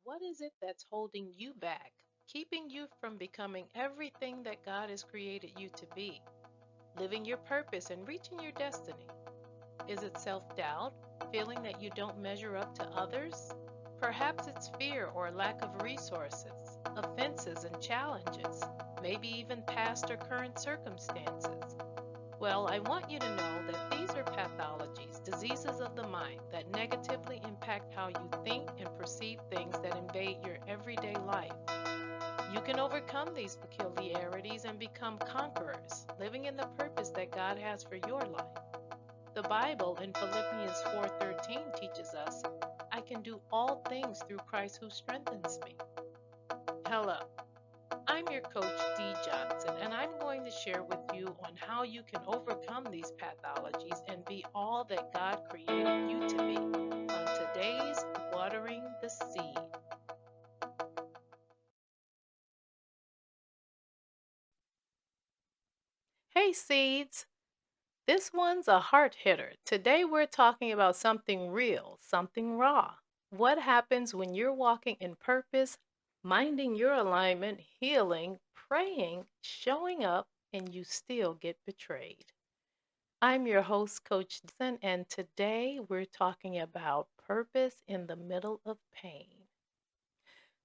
What is it that's holding you back, keeping you from becoming everything that God has created you to be, living your purpose and reaching your destiny? Is it self doubt, feeling that you don't measure up to others? Perhaps it's fear or lack of resources, offenses and challenges, maybe even past or current circumstances. Well, I want you to know that these are pathologies, diseases of the mind that negatively impact how you think and perceive things that invade your everyday life. You can overcome these peculiarities and become conquerors, living in the purpose that God has for your life. The Bible in Philippians 4:13 teaches us, I can do all things through Christ who strengthens me. Hello, I'm your coach Dee Johnson, and I'm going to share with you on how you can overcome these pathologies and be all that God created you to be on today's Watering the Seed. Hey seeds, this one's a heart hitter. Today we're talking about something real, something raw. What happens when you're walking in purpose, minding your alignment, healing, praying, showing up, and you still get betrayed? I'm your host, Coach Dixon, and today we're talking about purpose in the middle of pain.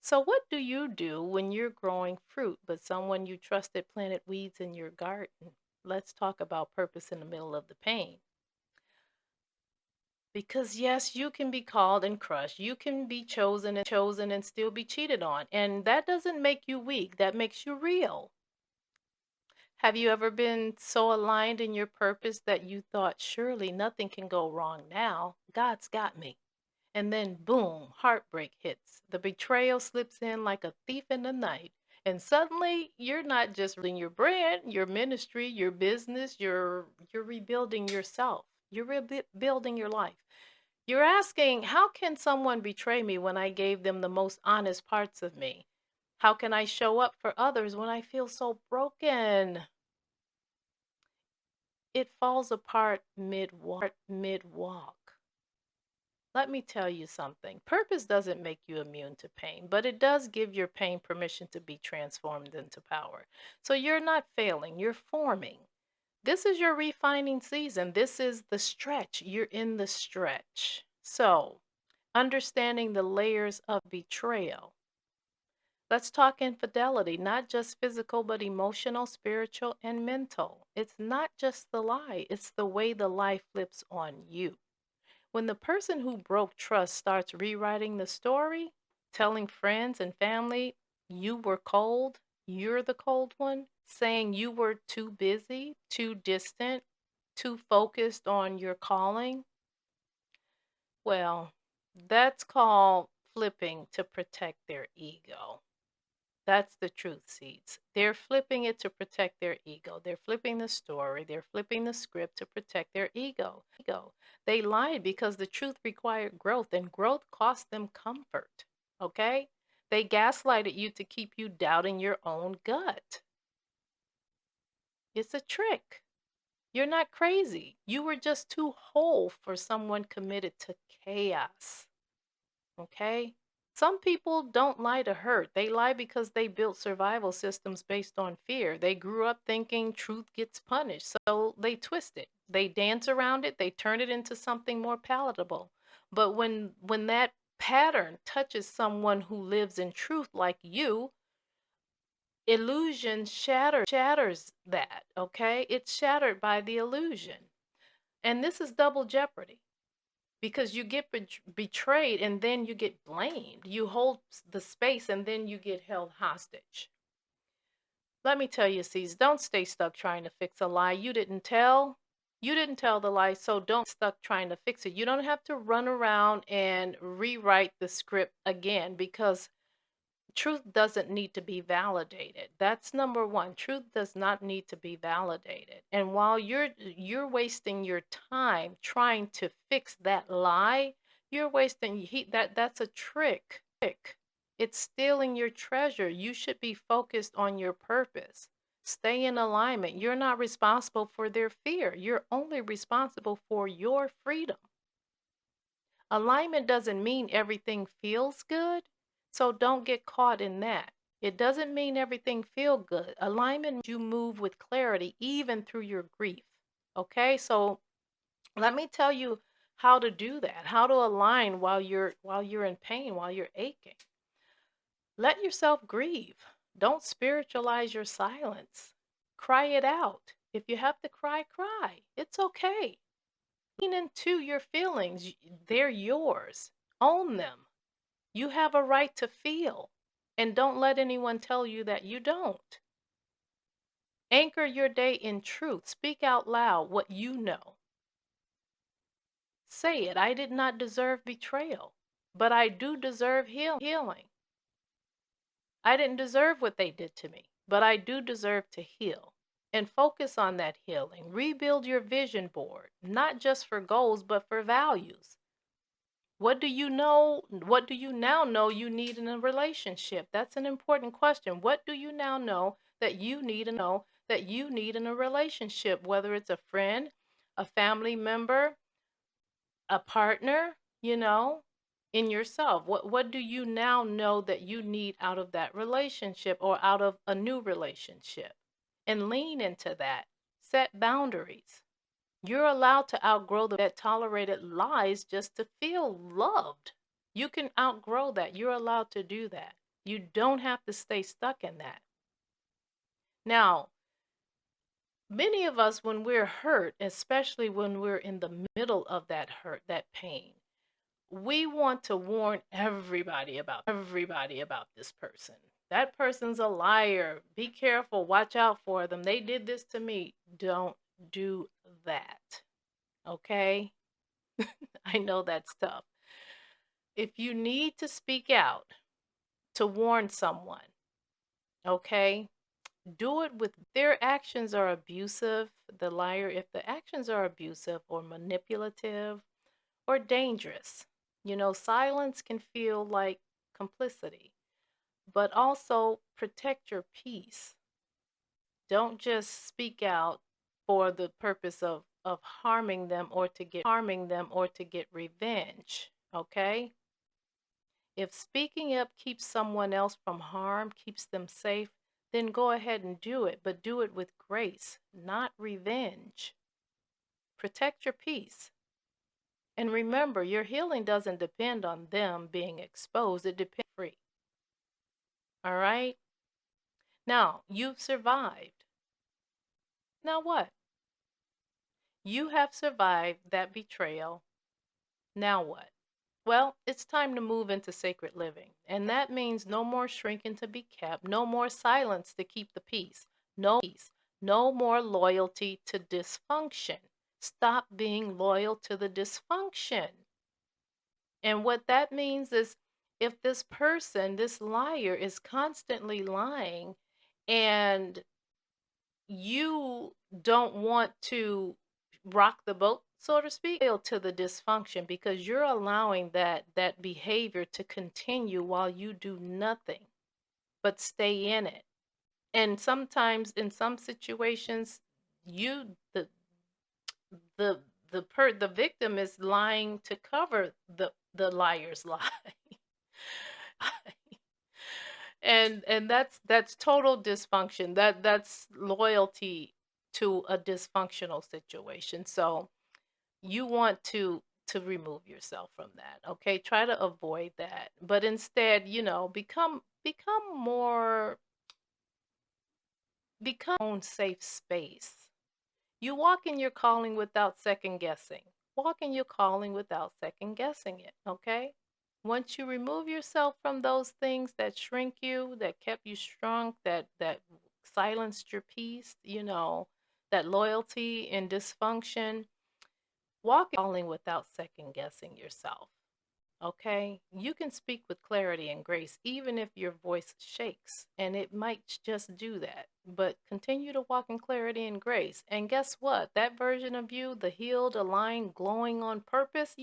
So, what do you do when you're growing fruit, but someone you trusted planted weeds in your garden? Let's talk about purpose in the middle of the pain. Because, yes, you can be called and crushed. You can be chosen and still be cheated on. And that doesn't make you weak, that makes you real. Have you ever been so aligned in your purpose that you thought, surely nothing can go wrong now? God's got me. And then, boom, heartbreak hits. The betrayal slips in like a thief in the night. And suddenly, you're not just rebuilding your brand, your ministry, your business, you're rebuilding yourself. You're rebuilding your life. You're asking, how can someone betray me when I gave them the most honest parts of me? How can I show up for others when I feel so broken? It falls apart mid-walk. Let me tell you something. Purpose doesn't make you immune to pain, but it does give your pain permission to be transformed into power. So you're not failing, you're forming. This is your refining season. This is the stretch. You're in the stretch. So, understanding the layers of betrayal. Let's talk infidelity, not just physical, but emotional, spiritual, and mental. It's not just the lie, it's the way the lie flips on you. When the person who broke trust starts rewriting the story, telling friends and family you were cold, you're the cold one, saying you were too busy, too distant, too focused on your calling, well, that's called flipping to protect their ego. That's the truth, seeds. They're flipping it to protect their ego. They're flipping the story. They're flipping the script to protect their ego. They lied because the truth required growth, and growth cost them comfort. Okay? They gaslighted you to keep you doubting your own gut. It's a trick. You're not crazy. You were just too whole for someone committed to chaos. Okay? Some people don't lie to hurt. They lie because they built survival systems based on fear. They grew up thinking truth gets punished, so they twist it. They dance around it, they turn it into something more palatable. But when that pattern touches someone who lives in truth like you, illusion shatters that, okay? It's shattered by the illusion. And this is double jeopardy because you get betrayed and then you get blamed. You hold the space and then you get held hostage. Let me tell you, C's, don't stay stuck trying to fix a lie you didn't tell. You didn't tell the lie, so don't stuck trying to fix it. You don't have to run around and rewrite the script again because truth doesn't need to be validated. That's number one. Truth does not need to be validated. And while you're wasting your time trying to fix that lie, you're wasting that's a trick. It's stealing your treasure. You should be focused on your purpose. Stay in alignment. You're not responsible for their fear. You're only responsible for your freedom. Alignment doesn't mean everything feels good. So don't get caught in that. It doesn't mean everything feel good. Alignment means you move with clarity even through your grief. Okay? So let me tell you how to do that. How to align while you're in pain, while you're aching. Let yourself grieve. Don't spiritualize your silence. Cry it out. If you have to cry, cry. It's okay. Lean into your feelings. They're yours. Own them. You have a right to feel. And don't let anyone tell you that you don't. Anchor your day in truth. Speak out loud what you know. Say it. I did not deserve betrayal, but I do deserve healing. I didn't deserve what they did to me, but I do deserve to heal. And focus on that healing. Rebuild your vision board, not just for goals, but for values. What do you know? What do you now know you need in a relationship? That's an important question. What do you now know that you need in a relationship, whether it's a friend, a family member, a partner, in yourself? What do you now know that you need out of that relationship or out of a new relationship? And lean into that. Set boundaries. You're allowed to outgrow that tolerated lies just to feel loved. You can outgrow that. You're allowed to do that. You don't have to stay stuck in that. Now, many of us, when we're hurt, especially when we're in the middle of that hurt, that pain, we want to warn everybody about this person. That person's a liar. Be careful. Watch out for them. They did this to me. Don't do that. Okay? I know that's tough. If you need to speak out to warn someone, okay, do it with their actions are abusive, the liar, if the actions are abusive or manipulative or dangerous, silence can feel like complicity, but also protect your peace. Don't just speak out for the purpose of harming them or to get revenge, okay? If speaking up keeps someone else from harm, keeps them safe, then go ahead and do it, but do it with grace, not revenge. Protect your peace. And remember, your healing doesn't depend on them being exposed, it depends on free. All right? Now, you've survived. Now what? You have survived that betrayal. Now what? Well, it's time to move into sacred living. And that means no more shrinking to be kept, no more silence to keep the peace, no more loyalty to dysfunction. Stop being loyal to the dysfunction. And what that means is if this person, this liar, is constantly lying and you don't want to rock the boat, so to speak, to the dysfunction because you're allowing that behavior to continue while you do nothing but stay in it. And sometimes in some situations, you the the victim is lying to cover the liar's lie. And that's total dysfunction. That's loyalty to a dysfunctional situation. So you want to remove yourself from that. Okay? Try to avoid that. But instead, become more become your own safe space. You walk in your calling without second guessing. Walk in your calling without second guessing it, okay? Once you remove yourself from those things that shrink you, that kept you strong, that silenced your peace, that loyalty and dysfunction, walk in your calling without second guessing yourself. Okay? You can speak with clarity and grace even if your voice shakes, and it might just do that. But continue to walk in clarity and grace. And guess what? That version of you, the healed, aligned, glowing on purpose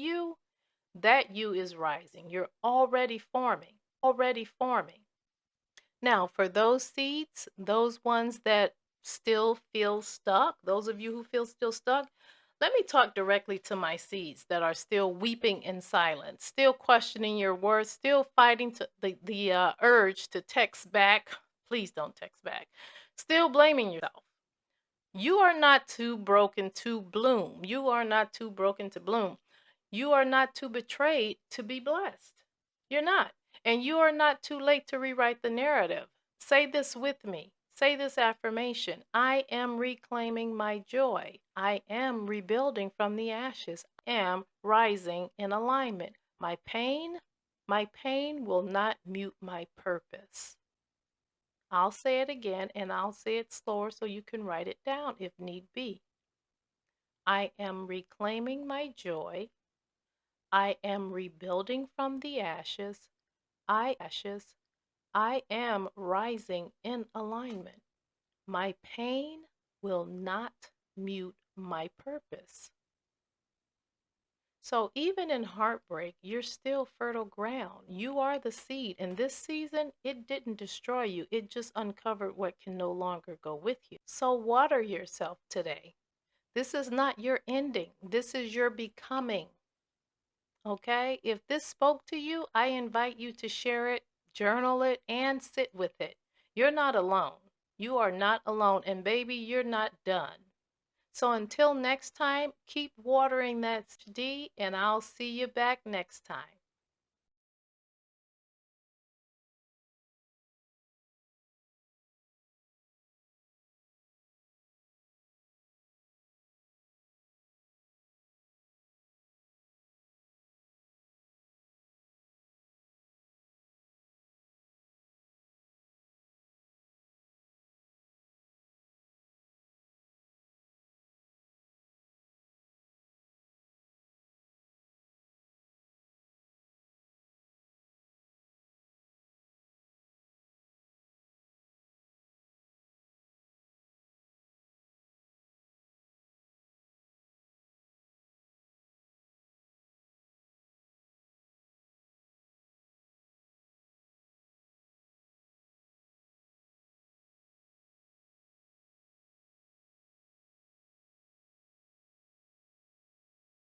that you is rising. You're already forming, already forming. Now, for those seeds, those ones that still feel stuck, those of you who feel still stuck, Let me talk directly to my seeds that are still weeping in silence, still questioning your worth, still fighting the urge to text back. Please don't text back. Still blaming yourself. You are not too broken to bloom. You are not too broken to bloom. You are not too betrayed to be blessed. You're not. And you are not too late to rewrite the narrative. Say this with me. Say this affirmation. I am reclaiming my joy. I am rebuilding from the ashes. I am rising in alignment. My pain will not mute my purpose. I'll say it again and I'll say it slower so you can write it down if need be. I am reclaiming my joy. I am rebuilding from the ashes. I am rising in alignment. My pain will not mute my purpose. So even in heartbreak, you're still fertile ground. You are the seed. And this season, it didn't destroy you. It just uncovered what can no longer go with you. So water yourself today. This is not your ending. This is your becoming. Okay? If this spoke to you, I invite you to share it, journal it, and sit with it. You're not alone. You are not alone. And baby, you're not done. So until next time, keep watering that D, and I'll see you back next time.